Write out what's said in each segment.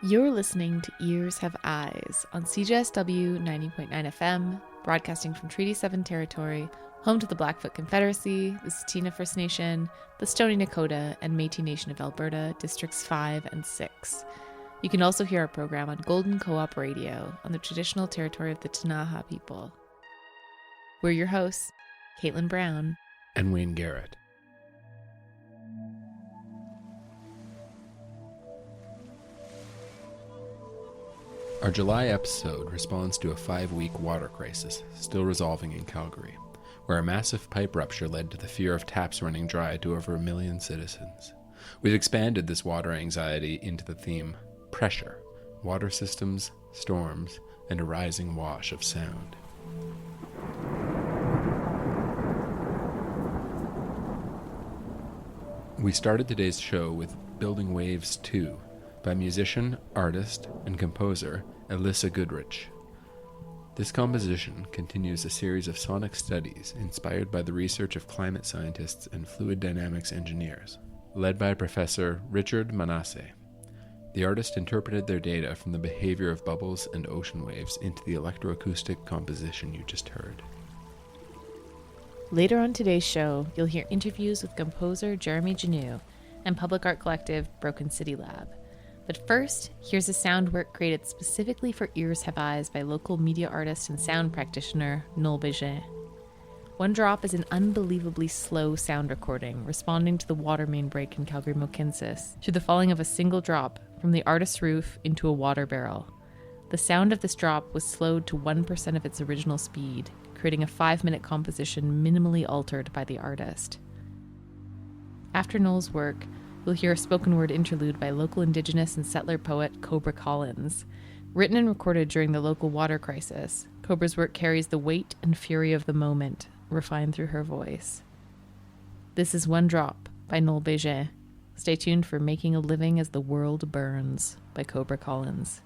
You're listening to Ears Have Eyes on CJSW 90.9 FM, broadcasting from Treaty 7 territory, home to the Blackfoot Confederacy, the Tsuut'ina First Nation, the Stoney Nakoda, and Métis Nation of Alberta, Districts 5 and 6. You can also hear our program on Golden Co-Op Radio on the traditional territory of the Ktunaxa people. We're your hosts, Caitlin Brown and Wayne Garrett. Our July episode responds to a 5-week water crisis still resolving in Calgary, where a massive pipe rupture led to the fear of taps running dry to over 1 million citizens. We've expanded this water anxiety into the theme pressure, water systems, storms, and a rising wash of sound. We started today's show with Building Waves 2, by musician, artist, and composer Elissa Goodrich. This composition continues a series of sonic studies inspired by the research of climate scientists and fluid dynamics engineers, led by Professor Richard Manasse. The artist interpreted their data from the behavior of bubbles and ocean waves into the electroacoustic composition you just heard. Later on today's show, you'll hear interviews with composer Jeremy Gignoux and public art collective Broken City Lab. But first, here's a sound work created specifically for Ears Have Eyes by local media artist and sound practitioner Noel Begin. One Drop is an unbelievably slow sound recording responding to the water main break in Calgary, Mohkinstsis, through the falling of a single drop from the artist's roof into a water barrel. The sound of this drop was slowed to 1% of its original speed, creating a 5-minute composition minimally altered by the artist. After Noel's work, you'll hear a spoken word interlude by local Indigenous and settler poet Cobra Collins. Written and recorded during the local water crisis, Cobra's work carries the weight and fury of the moment, refined through her voice. This is One Drop by Noel Begin. Stay tuned for Making a Living as the World Burns by Cobra Collins.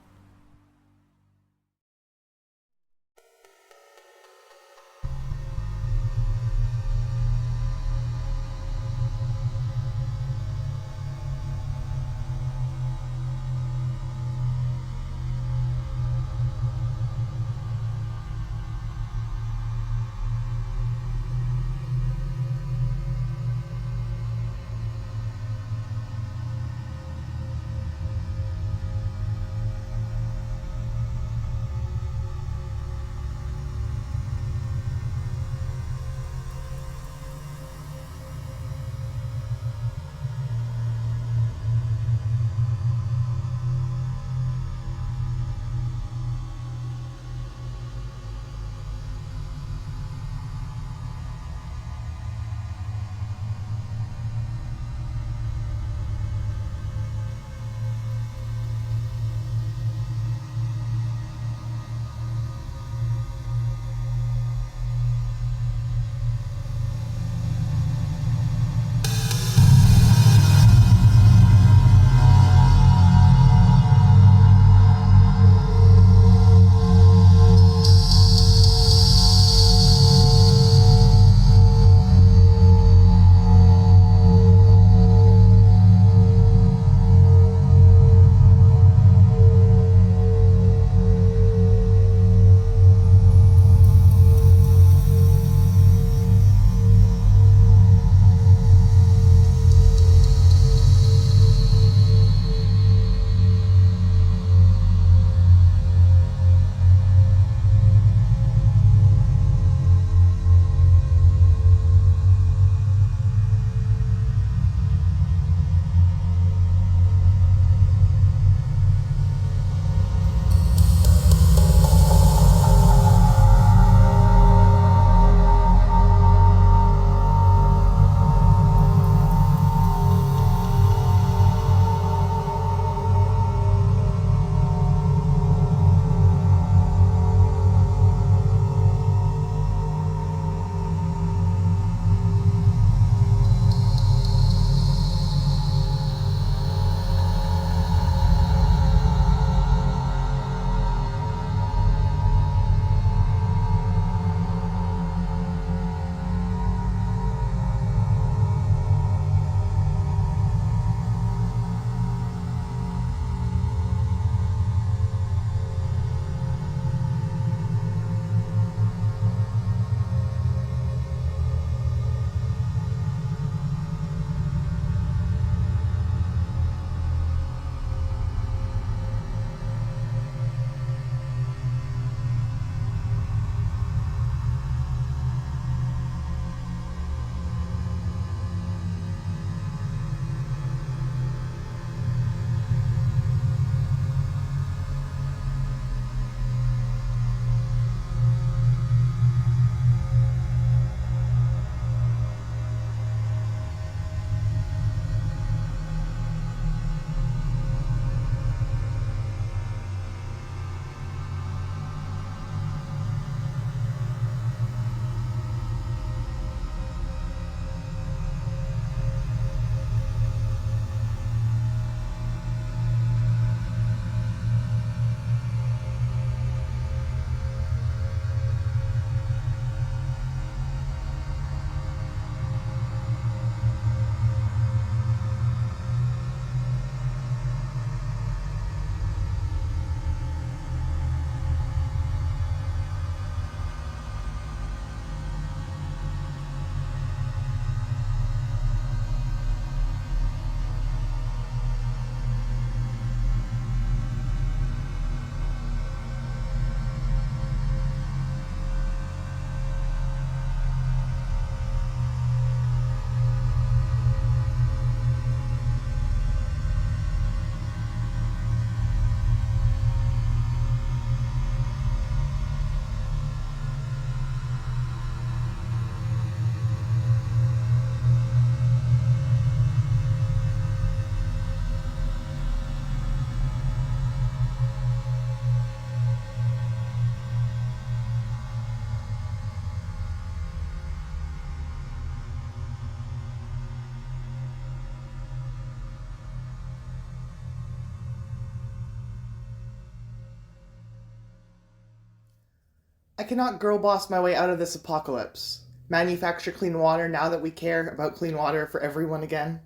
I cannot girl boss my way out of this apocalypse. Manufacture clean water now that we care about clean water for everyone again.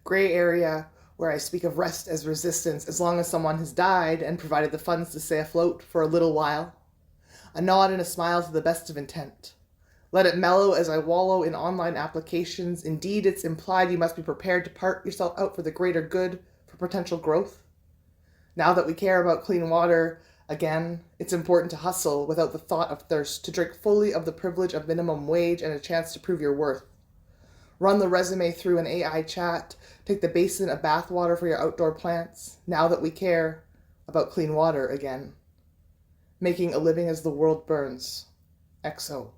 Gray area where I speak of rest as resistance as long as someone has died and provided the funds to stay afloat for a little while. A nod and a smile to the best of intent. Let it mellow as I wallow in online applications. Indeed, it's implied you must be prepared to part yourself out for the greater good, for potential growth. Now that we care about clean water, again, it's important to hustle without the thought of thirst, to drink fully of the privilege of minimum wage and a chance to prove your worth. Run the resume through an AI chat, take the basin of bathwater for your outdoor plants, now that we care about clean water again. Making a living as the world burns. XO.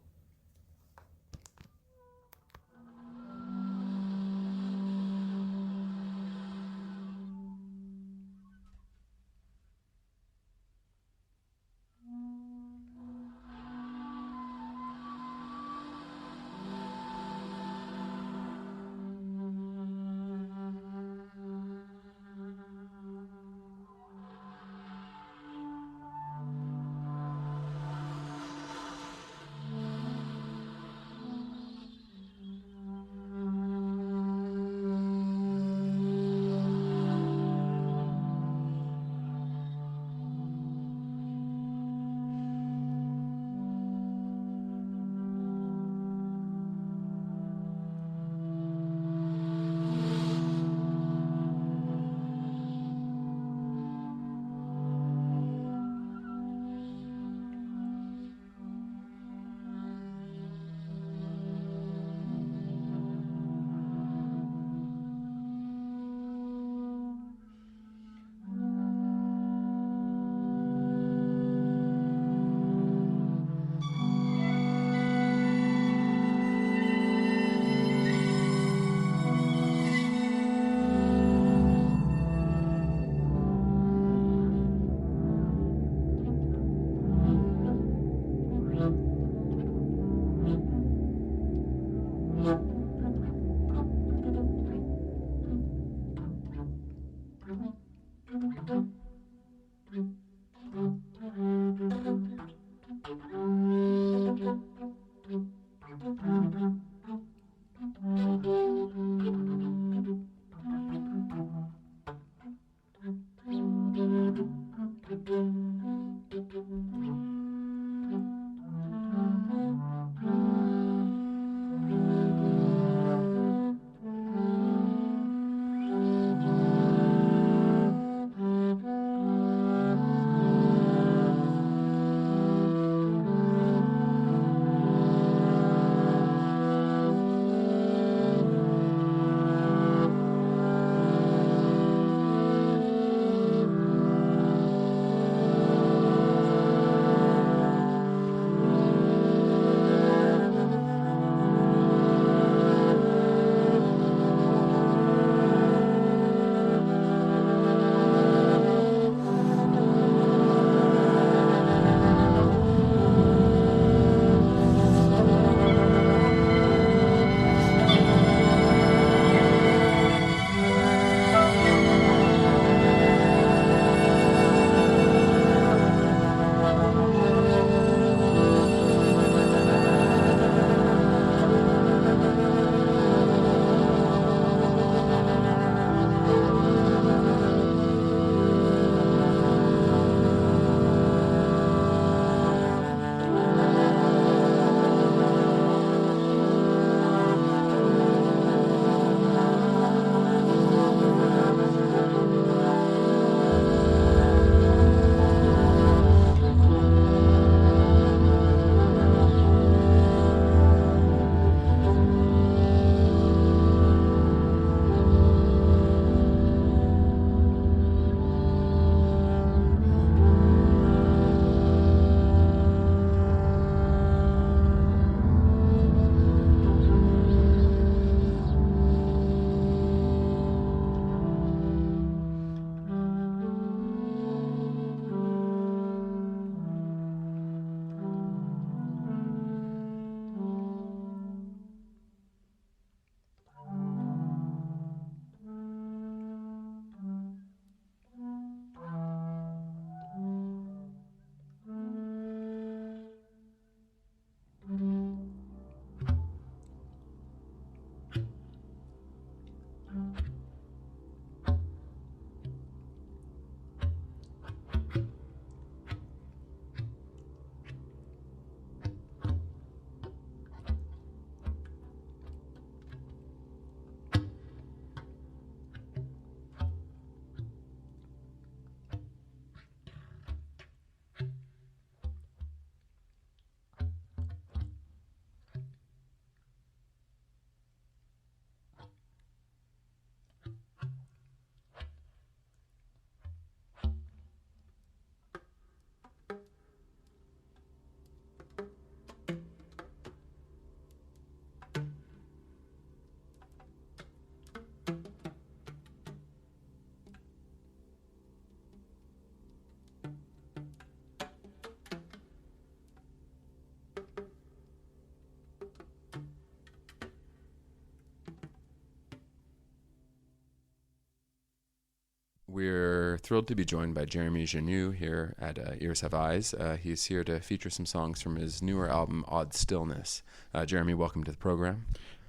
thrilled to be joined by Jeremy Gignoux here at Ears Have Eyes. He's here to feature some songs from his newer album, Odd Stillness. Jeremy, welcome to the program.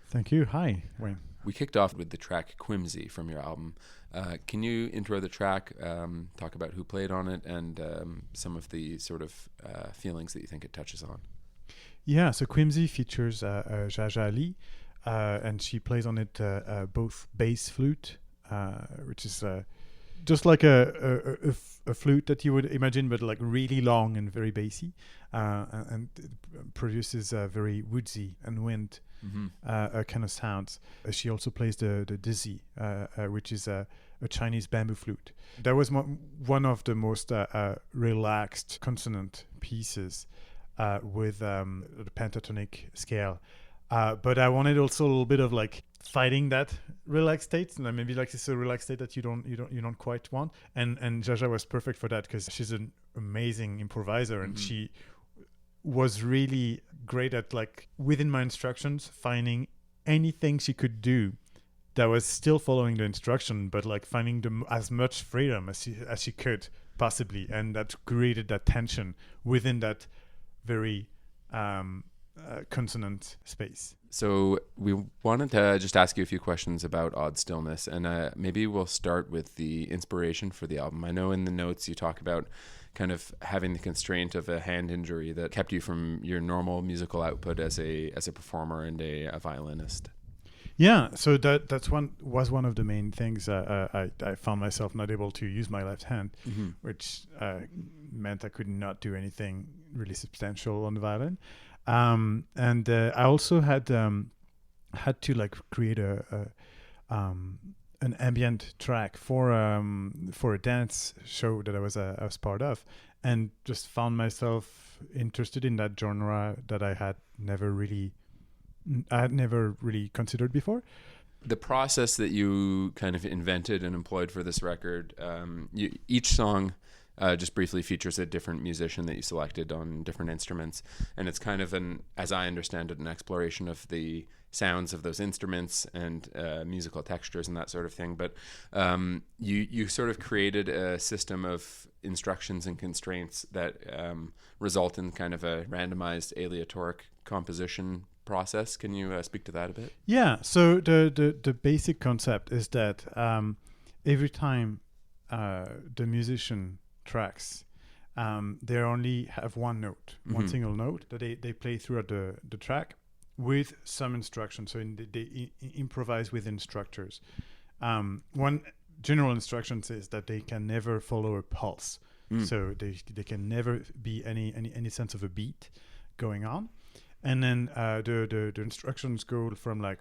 Thank you. Hi, Wayne. We kicked off with the track Quimsy from your album. Can you intro the track, talk about who played on it, and some of the sort of feelings that you think it touches on? Yeah, so Quimsy features Jaja Ali, and she plays on it both bass flute, which is just like a flute that you would imagine, but like really long and very bassy, and it produces very woodsy and wind kind of sounds. She also plays the dizzy, which is a Chinese bamboo flute. That was one of the most relaxed consonant pieces with the pentatonic scale. But I wanted also a little bit of like fighting that relaxed state, and maybe like it's a relaxed state that you don't quite want. And Jaja was perfect for that because she's an amazing improviser, and she was really great at like within my instructions finding anything she could do that was still following the instruction, but like finding as much freedom as she could possibly, and that created that tension within that very consonant space. So we wanted to just ask you a few questions about Odd Stillness, and maybe we'll start with the inspiration for the album. I know in the notes you talk about kind of having the constraint of a hand injury that kept you from your normal musical output as a performer and a violinist. Yeah, so that's one of the main things. I found myself not able to use my left hand, which meant I could not do anything really substantial on the violin. And I also had to like create an ambient track for a dance show that I was part of, and just found myself interested in that genre that I had never really considered before. The process that you kind of invented and employed for this record, each song just briefly features a different musician that you selected on different instruments, and it's kind of as I understand it, an exploration of the sounds of those instruments and musical textures and that sort of thing. But you sort of created a system of instructions and constraints that result in kind of a randomized aleatoric composition process. Can you speak to that a bit? Yeah. So the basic concept is that every time the musician tracks, they only have one note, one single note that they play throughout the track with some instruction. So they improvise within structures. One general instruction says that they can never follow a pulse. So they can never be any sense of a beat going on. And then the instructions go from like,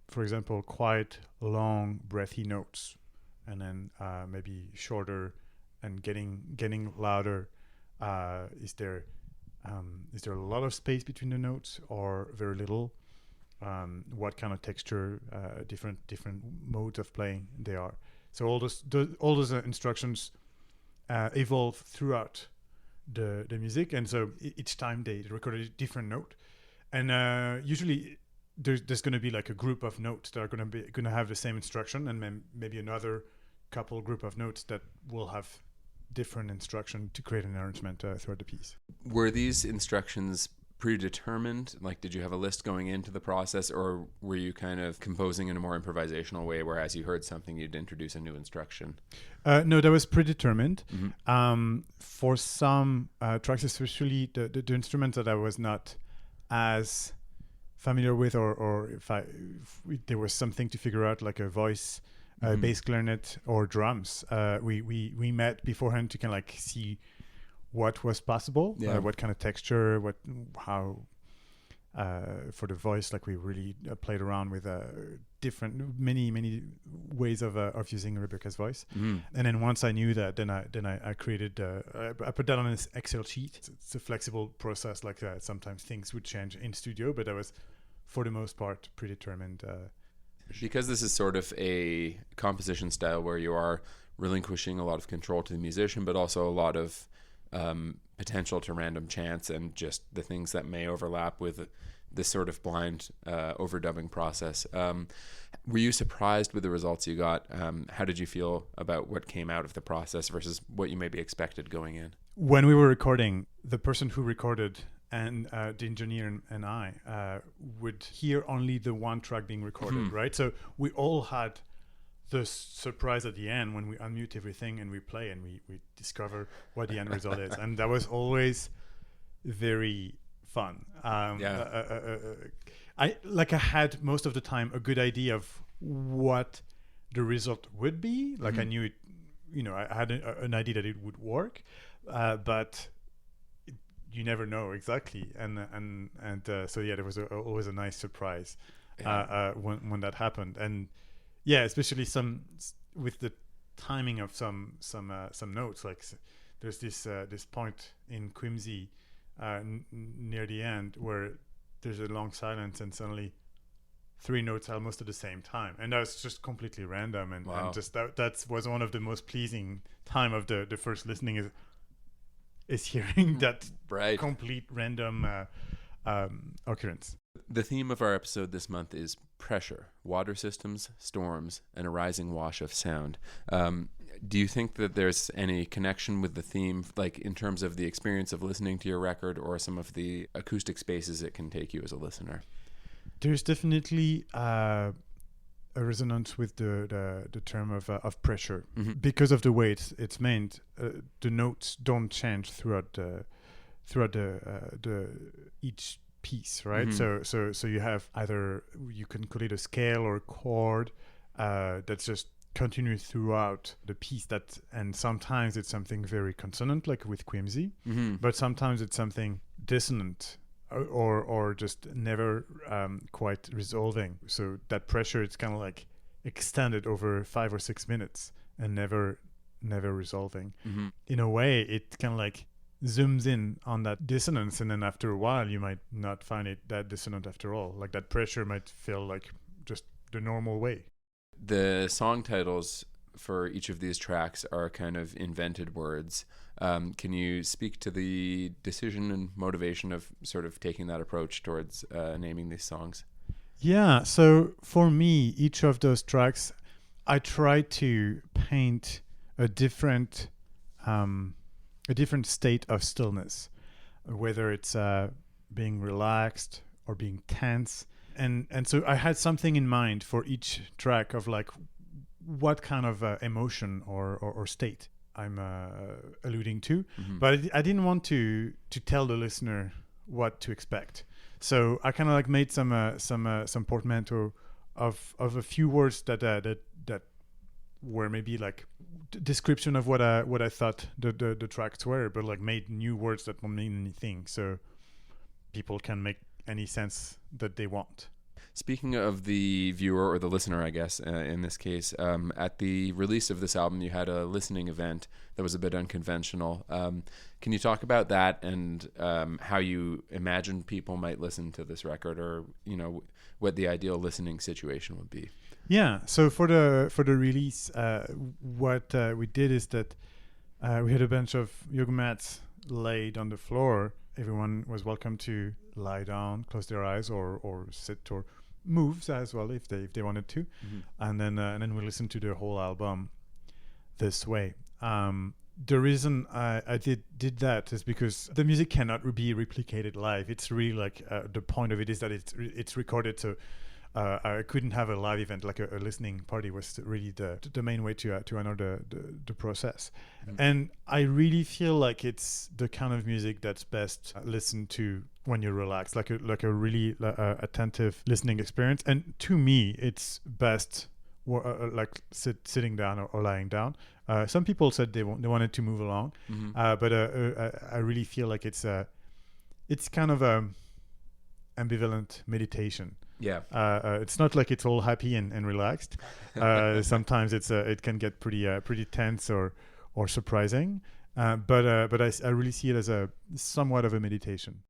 for example, quite long breathy notes, and then maybe shorter and getting louder. Is there a lot of space between the notes or very little? What kind of texture, different modes of playing they are. So all those instructions evolve throughout the music, and so each time they record a different note, and usually there's going to be like a group of notes that are going to have the same instruction, and maybe another couple group of notes that will have different instruction to create an arrangement throughout the piece. Were these instructions predetermined? Like, did you have a list going into the process, or were you kind of composing in a more improvisational way, where as you heard something, you'd introduce a new instruction? No, that was predetermined. For some tracks, especially the instruments that I was not as familiar with, or if there was something to figure out, like a voice, bass clarinet, or drums, we met beforehand to kind of like see what was possible, what kind of texture, how for the voice, like we really played around with many ways of using Rebecca's voice. And then once I knew that, then I created I put that on this Excel sheet. It's a flexible process like that. Sometimes things would change in studio, but that was for the most part predetermined. Because this is sort of a composition style where you are relinquishing a lot of control to the musician, but also a lot of potential to random chance and just the things that may overlap with this sort of blind overdubbing process. Were you surprised with the results you got? How did you feel about what came out of the process versus what you maybe expected going in? When we were recording, the person who recorded and the engineer and I would hear only the one track being recorded, right? So we all had the surprise at the end when we unmute everything and we play and we discover what the end result is. And that was always very fun. I had most of the time a good idea of what the result would be. Like I knew it, I had an idea that it would work, but you never know exactly. So there was always a nice surprise when that happened. And yeah, especially with the timing of some notes. Like there's this point in Quimsy near the end where there's a long silence and suddenly 3 notes almost at the same time, and that was just completely random. And just that was one of the most pleasing time of the first listening is hearing that complete random occurrence. The theme of our episode this month is pressure, water systems, storms, and a rising wash of sound. Do you think that there's any connection with the theme, like in terms of the experience of listening to your record or some of the acoustic spaces it can take you as a listener? There's definitely a resonance with the term of pressure because of the way it's made. The notes don't change throughout the each piece, right? So you have either, you can call it a scale or a chord that's just continuous throughout the piece, and sometimes it's something very consonant like with Quimsy, but sometimes it's something dissonant or just never quite resolving. So that pressure, it's kind of like extended over 5 or 6 minutes and never resolving. In a way, it kind of like zooms in on that dissonance, and then after a while you might not find it that dissonant after all. Like that pressure might feel like just the normal way. The song titles for each of these tracks are kind of invented words. Can you speak to the decision and motivation of sort of taking that approach towards naming these songs? Yeah, so for me, each of those tracks, I try to paint a different state of stillness, whether it's being relaxed or being tense. And so I had something in mind for each track of like what kind of emotion or state I'm alluding to, but I didn't want to tell the listener what to expect. So I kind of like made some portmanteau of a few words that were maybe like description of what I thought the tracks were, but like made new words that don't mean anything, so people can make any sense that they want. Speaking of the viewer or the listener, I guess, in this case, at the release of this album, you had a listening event that was a bit unconventional. Can you talk about that and how you imagine people might listen to this record, or what the ideal listening situation would be? Yeah. So for the release, what we did is that we had a bunch of yoga mats laid on the floor. Everyone was welcome to lie down, close their eyes, or sit or move as well if they wanted to, and then we listened to the whole album this way. The reason I did that is because the music cannot be replicated live. It's really like the point of it is that it's recorded, so I couldn't have a live event like a listening party. Was really the main way to honor the process. And I really feel like it's the kind of music that's best listened to when you're relaxed, like a really attentive listening experience. And to me, it's best like sitting down or lying down. Some people said they wanted to move along, but I really feel like it's kind of a ambivalent meditation. Yeah. It's not like it's all happy and relaxed. Sometimes it can get pretty tense or surprising. But I really see it as a somewhat of a meditation.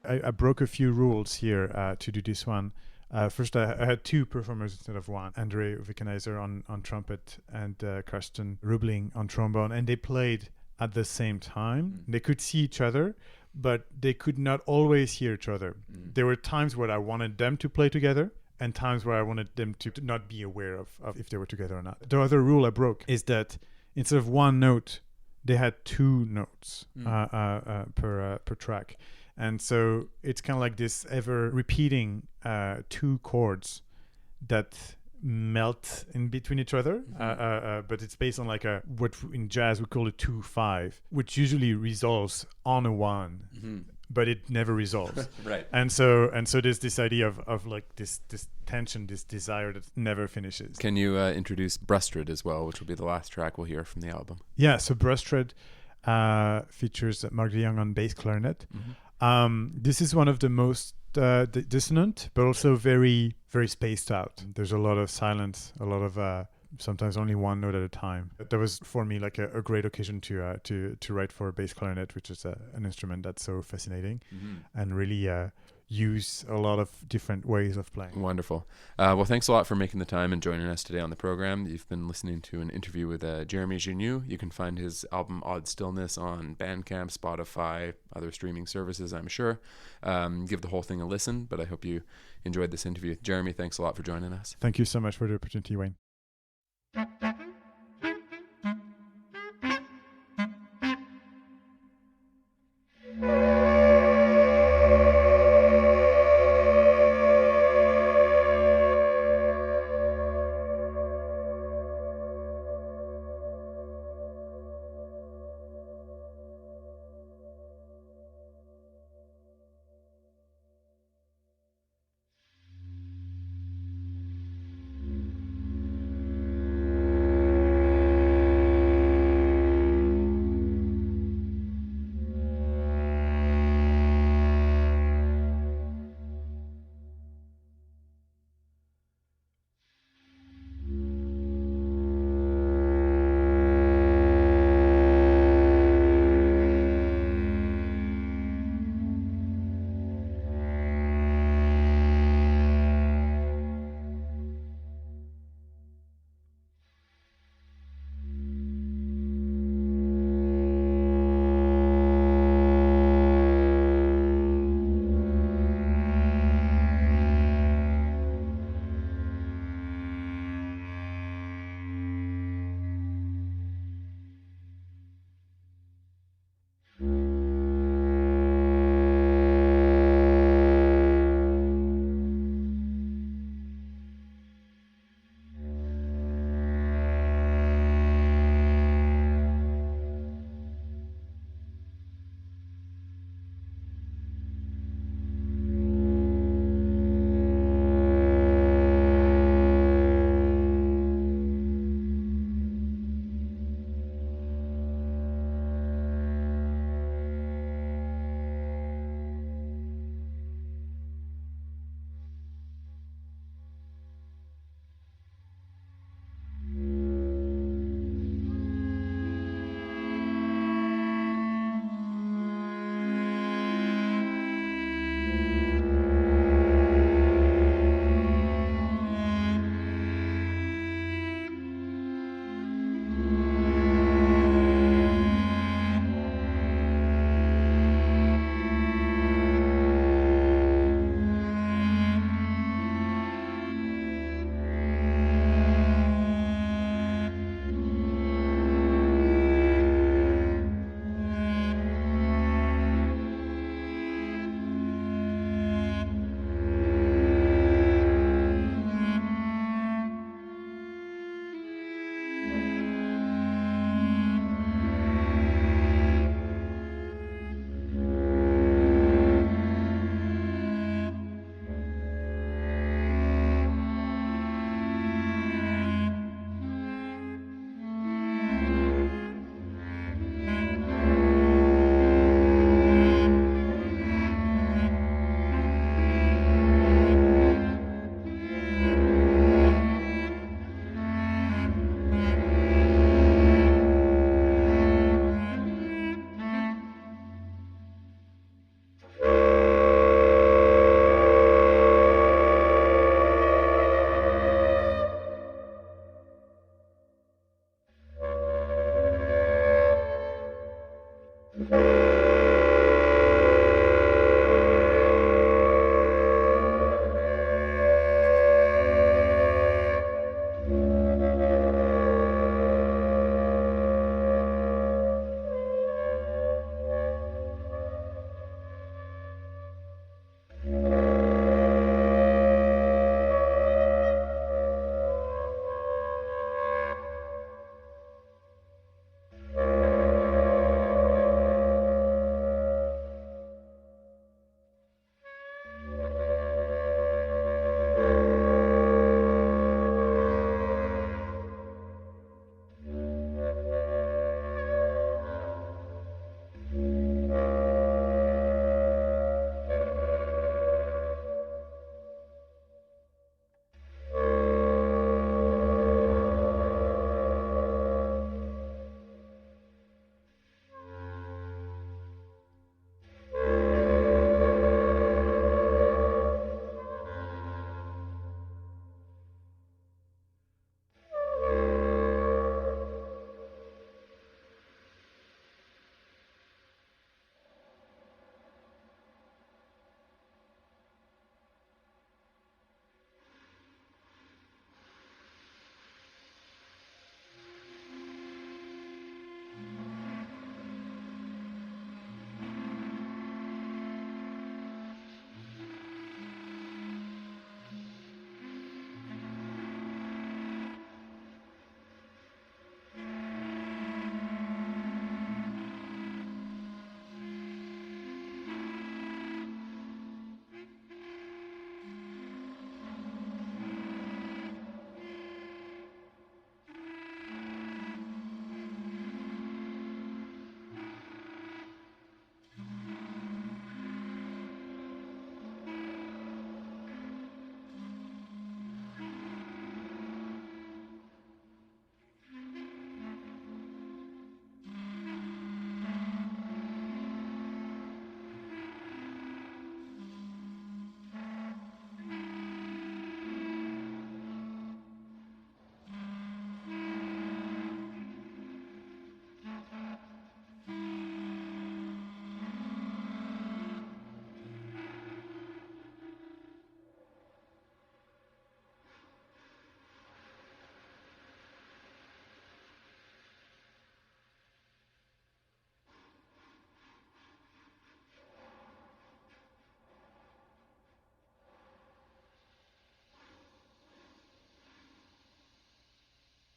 I broke a few rules here to do this one. First, I had two performers instead of one. Andre Wickenheiser on trumpet and Karsten Rubling on trombone. And they played at the same time. They could see each other, but they could not always hear each other. There were times where I wanted them to play together and times where I wanted them to not be aware of if they were together or not. The other rule I broke is that instead of one note, they had two notes per track. And so it's kind of like this ever repeating two chords that melt in between each other. But it's based on like what in jazz we call a 2-5, which usually resolves on a 1. But it never resolves. Right. And so there's this idea of like this tension, this desire that never finishes. Can you introduce Brustred as well, which will be the last track we'll hear from the album? Yeah, so Brustred features Mark DeYoung on bass clarinet. This is one of the most dissonant, but also very, very spaced out. There's a lot of silence, a lot of sometimes only one note at a time. That was for me like a great occasion to write for bass clarinet, which is an instrument that's so fascinating and really use a lot of different ways of playing. Wonderful. Well, thanks a lot for making the time and joining us today on the program. You've been listening to an interview with Jeremy Gignoux. You can find his album Odd Stillness on Bandcamp, Spotify, other streaming services, I'm sure. Give the whole thing a listen, but I hope you enjoyed this interview. Jeremy, thanks a lot for joining us. Thank you so much for the opportunity, Wayne.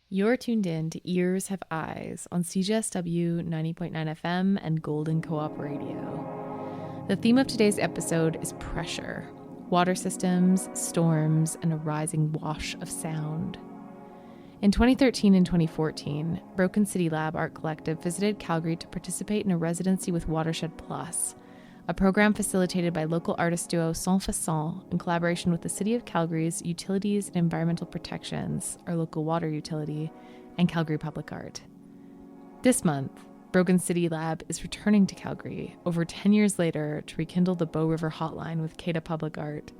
You're tuned in to Ears Have Eyes on CJSW 90.9 FM and Golden Co-Op Radio. The theme of today's episode is pressure, water systems, storms, and a rising wash of sound. In 2013 and 2014, Broken City Lab Art Collective visited Calgary to participate in a residency with Watershed Plus, a program facilitated by local artist duo Sans Façon in collaboration with the City of Calgary's Utilities and Environmental Protections, our local water utility, and Calgary Public Art. This month, Broken City Lab is returning to Calgary over 10 years later to rekindle the Bow River hotline with CADA Public Art.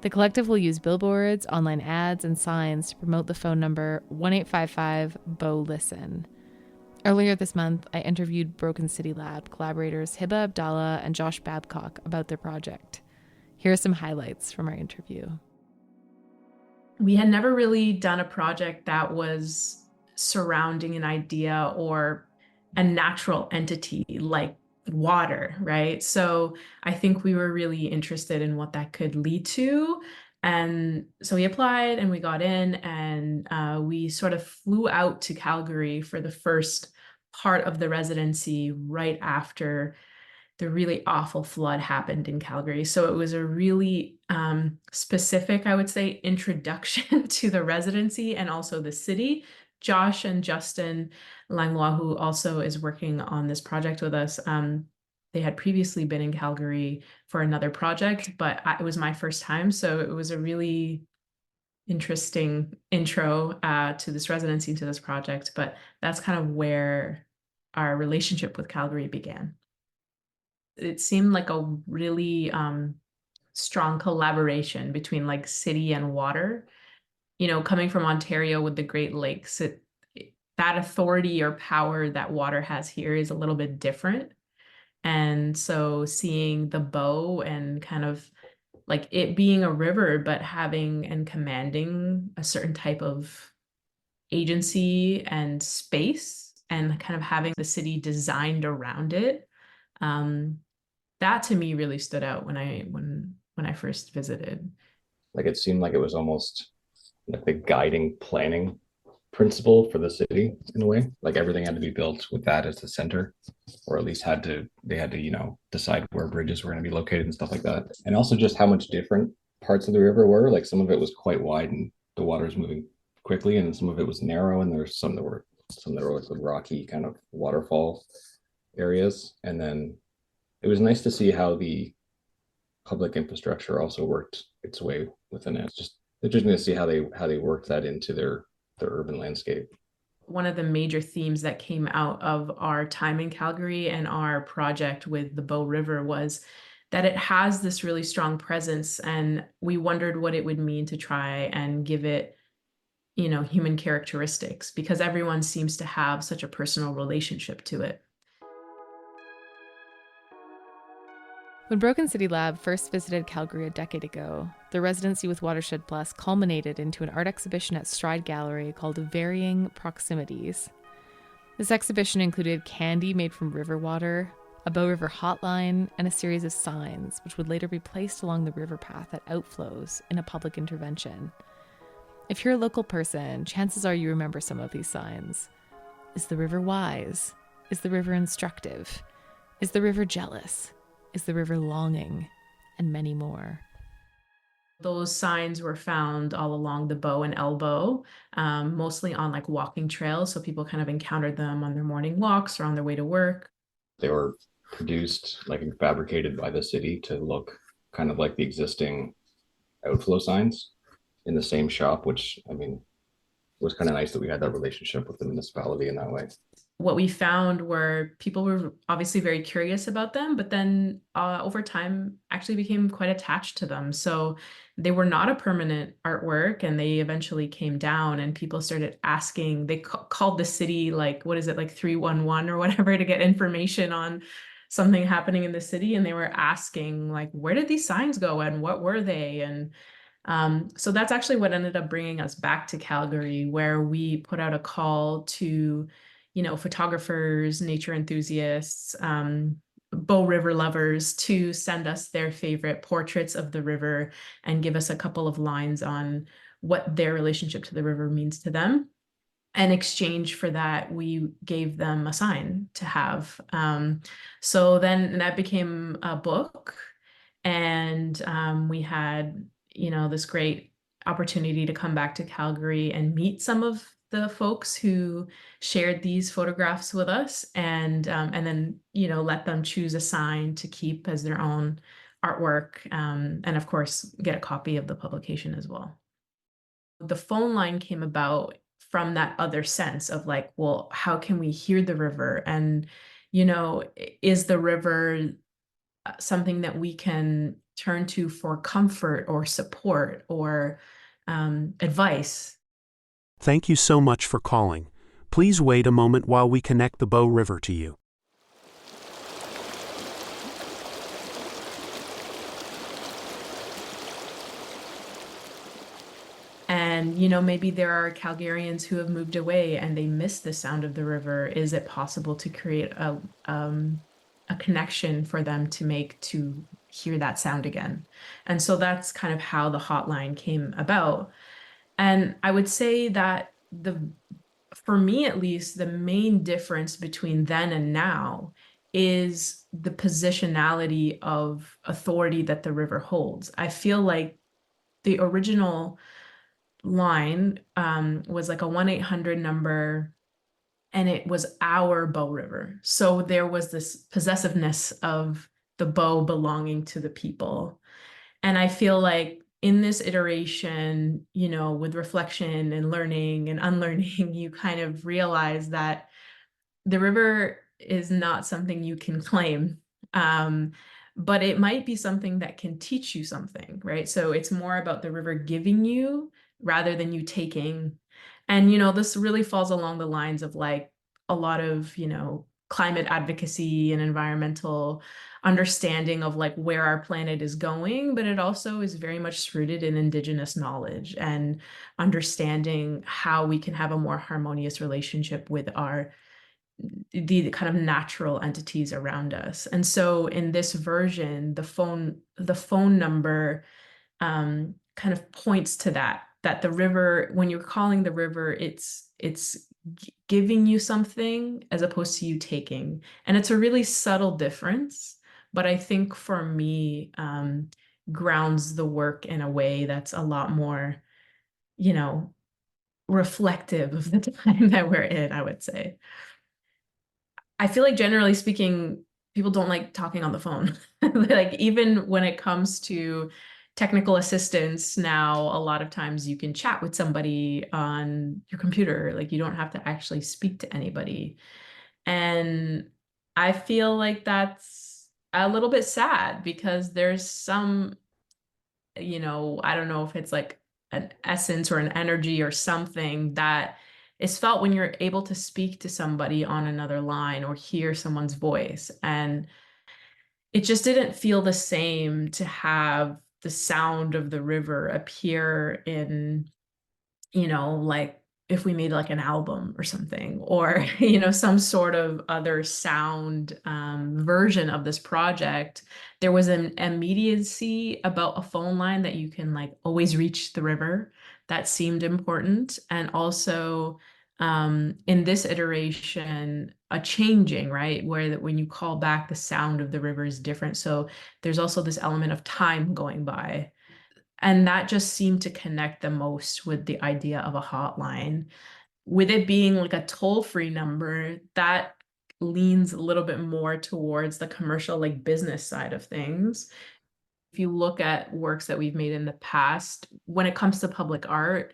The collective will use billboards, online ads, and signs to promote the phone number 1-855-BOW-LISTEN. Earlier this month, I interviewed Broken City Lab collaborators Hiba, Abdallah, and Josh Babcock about their project. Here are some highlights from our interview. We had never really done a project that was surrounding an idea or a natural entity like water, right? So I think we were really interested in what that could lead to. And so we applied and we got in, and we sort of flew out to Calgary for the first part of the residency right after the really awful flood happened in Calgary. So it was a really specific, I would say, introduction to the residency and also the city. Josh and Justin Langlois, who also is working on this project with us, they had previously been in Calgary for another project, but it was my first time. So it was a really interesting intro to this residency, to this project. But that's kind of where our relationship with Calgary began. It seemed like a really strong collaboration between like city and water. You know, coming from Ontario with the Great Lakes, that authority or power that water has here is a little bit different. And so seeing the Bow and kind of like it being a river, but having and commanding a certain type of agency and space and kind of having the city designed around it, that to me really stood out when I first visited. Like it seemed like it was almost like the guiding planning principle for the city in a way. Like everything had to be built with that as the center, or at least they had to, you know, decide where bridges were going to be located and stuff like that. And also just how much different parts of the river were. Like some of it was quite wide and the water was moving quickly, and some of it was narrow, and there's some that were like rocky kind of waterfall areas. And then it was nice to see how the public infrastructure also worked its way within it. It's just interesting to see how they worked that into their urban landscape. One of the major themes that came out of our time in Calgary and our project with the Bow River was that it has this really strong presence, and we wondered what it would mean to try and give it, you know, human characteristics, because everyone seems to have such a personal relationship to it. When Broken City Lab first visited Calgary a decade ago, the residency with Watershed Plus culminated into an art exhibition at Stride Gallery called Varying Proximities. This exhibition included candy made from river water, a Bow River hotline, and a series of signs, which would later be placed along the river path at outflows in a public intervention. If you're a local person, chances are you remember some of these signs. Is the river wise? Is the river instructive? Is the river jealous? Is the river longing? And many more. Those signs were found all along the Bow and Elbow, mostly on like walking trails. So people kind of encountered them on their morning walks or on their way to work. They were produced like and fabricated by the city to look kind of like the existing outflow signs in the same shop, which, I mean, was kind of nice that we had that relationship with the municipality in that way. What we found were people were obviously very curious about them, but then over time actually became quite attached to them. So they were not a permanent artwork, and they eventually came down, and people started asking. They called the city, like, what is it, like 311 or whatever, to get information on something happening in the city. And they were asking, like, where did these signs go and what were they? And so that's actually what ended up bringing us back to Calgary, where we put out a call to, you know, photographers, nature enthusiasts, Bow River lovers to send us their favorite portraits of the river and give us a couple of lines on what their relationship to the river means to them. in exchange for that, we gave them a sign to have. So then that became a book, and we had, this great opportunity to come back to Calgary and meet some of the folks who shared these photographs with us, and then let them choose a sign to keep as their own artwork, and of course get a copy of the publication as well. The phone line came about from that other sense of like, well, how can we hear the river? And, is the river something that we can turn to for comfort or support or advice? Thank you so much for calling. Please wait a moment while we connect the Bow River to you. And, maybe there are Calgarians who have moved away and they miss the sound of the river. Is it possible to create a connection for them to hear that sound again? And so that's kind of how the hotline came about. And I would say that for me at least, the main difference between then and now is the positionality of authority that the river holds. I feel like the original line was like a 1-800 number, and it was our Bow River. So there was this possessiveness of the bow belonging to the people. And I feel like in this iteration, with reflection and learning and unlearning, you kind of realize that the river is not something you can claim, but it might be something that can teach you something, right? So it's more about the river giving you rather than you taking. And, this really falls along the lines of like a lot of, climate advocacy and environmental understanding of like where our planet is going, but it also is very much rooted in Indigenous knowledge and understanding how we can have a more harmonious relationship with the kind of natural entities around us. And so in this version, the phone number kind of points to that the river, when you're calling the river, it's giving you something as opposed to you taking. And it's a really subtle difference, but I think for me, grounds the work in a way that's a lot more, reflective of the time that we're in, I would say. I feel like generally speaking, people don't like talking on the phone. Like even when it comes to technical assistance now, a lot of times you can chat with somebody on your computer. Like you don't have to actually speak to anybody. And I feel like that's a little bit sad because there's some, I don't know if it's like an essence or an energy or something that is felt when you're able to speak to somebody on another line or hear someone's voice. And it just didn't feel the same to have the sound of the river appear in, like if we made like an album or something, or, some sort of other sound version of this project. There was an immediacy about a phone line that you can like always reach the river. That seemed important. And also in this iteration, a changing, right? Where when you call back, the sound of the river is different. So there's also this element of time going by. And that just seemed to connect the most with the idea of a hotline. With it being like a toll-free number, that leans a little bit more towards the commercial, like business side of things. If you look at works that we've made in the past, when it comes to public art,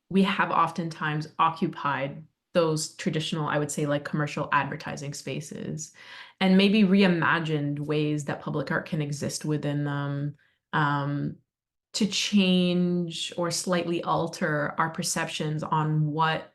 we have oftentimes occupied those traditional, I would say, like commercial advertising spaces, and maybe reimagined ways that public art can exist within them, to change or slightly alter our perceptions on what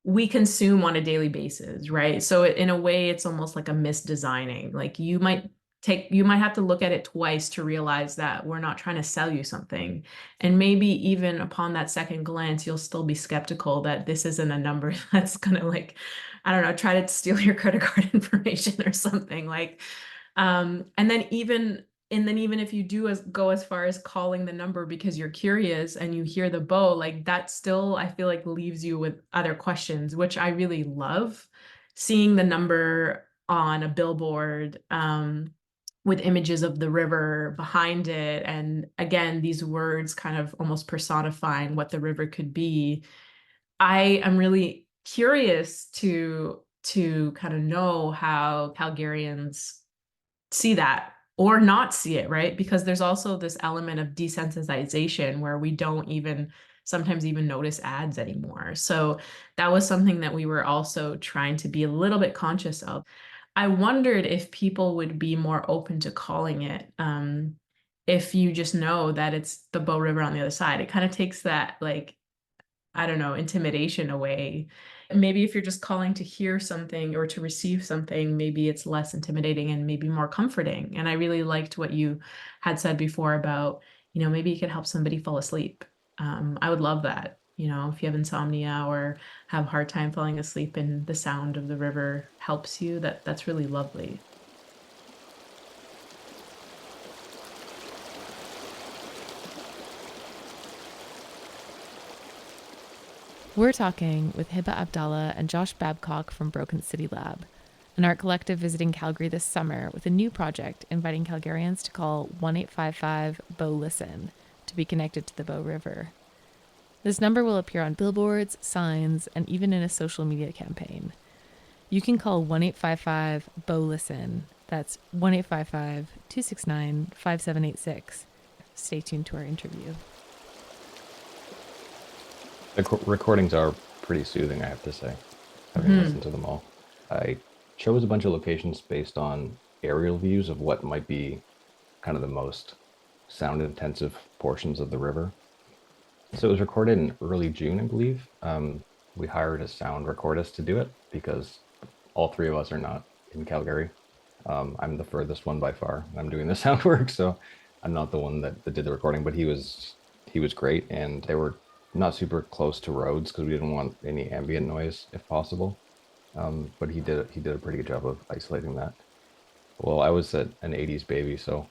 we consume on a daily basis, right? So in a way, it's almost like a misdesigning. Like you might have to look at it twice to realize that we're not trying to sell you something. And maybe even upon that second glance, you'll still be skeptical that this isn't a number that's gonna like, I don't know, try to steal your credit card information or something like. And then even And then even if you do go as far as calling the number because you're curious and you hear the bow, like that still, I feel like leaves you with other questions, which I really love. Seeing the number on a billboard with images of the river behind it. And again, these words kind of almost personifying what the river could be. I am really curious to kind of know how Calgarians see that or not see it, right? Because there's also this element of desensitization where we don't even sometimes even notice ads anymore. So that was something that we were also trying to be a little bit conscious of. I wondered if people would be more open to calling it, if you just know that it's the Bow River on the other side. It kind of takes that, like, I don't know, intimidation away. Maybe if you're just calling to hear something or to receive something, maybe it's less intimidating and maybe more comforting. And I really liked what you had said before about, maybe you could help somebody fall asleep. I would love that. If you have insomnia or have a hard time falling asleep and the sound of the river helps you, that's really lovely. We're talking with Hiba Abdallah and Josh Babcock from Broken City Lab, an art collective visiting Calgary this summer with a new project inviting Calgarians to call 1-855-BOW-LISTEN to be connected to the Bow River. This number will appear on billboards, signs, and even in a social media campaign. You can call 1-855-BOW-LISTEN. That's 1-855-269-5786. Stay tuned to our interview. The recordings are pretty soothing, I have to say, having listened to them all. I chose a bunch of locations based on aerial views of what might be kind of the most sound-intensive portions of the river. So it was recorded in early June, I believe. We hired a sound recordist to do it because all three of us are not in Calgary. I'm the furthest one by far. I'm doing the sound work, so I'm not the one that did the recording, but he was great, and they were not super close to roads because we didn't want any ambient noise if possible. But he did a pretty good job of isolating that. Well, I was an 80s baby, so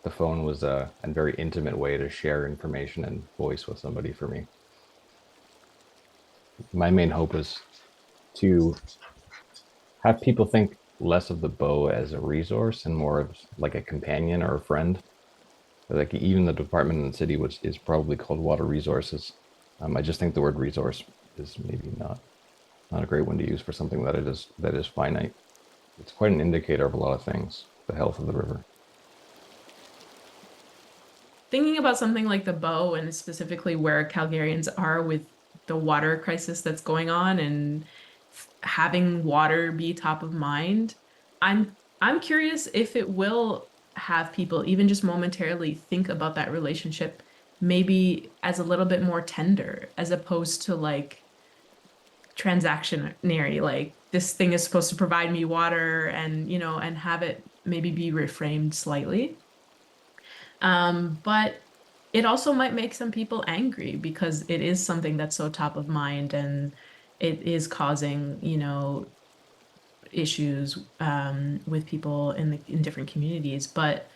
the phone was a very intimate way to share information and voice with somebody for me. My main hope was to have people think less of the bow as a resource and more of like a companion or a friend. Like even the department in the city, which is probably called water resources. I just think the word resource is maybe not a great one to use for something that is finite. It's quite an indicator of a lot of things, the health of the river. Thinking about something like the Bow and specifically where Calgarians are with the water crisis that's going on and having water be top of mind, I'm curious if it will have people even just momentarily think about that relationship maybe as a little bit more tender as opposed to like transactionary, like this thing is supposed to provide me water and and have it maybe be reframed slightly. But it also might make some people angry because it is something that's so top of mind and it is causing issues with people in different communities. But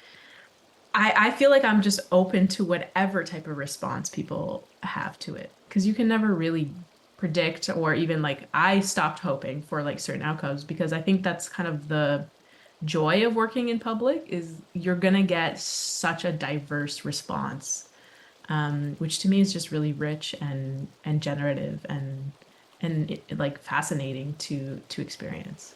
I feel like I'm just open to whatever type of response people have to it because you can never really predict, or even like I stopped hoping for like certain outcomes because I think that's kind of the joy of working in public is you're gonna get such a diverse response, which to me is just really rich and generative and like fascinating to experience.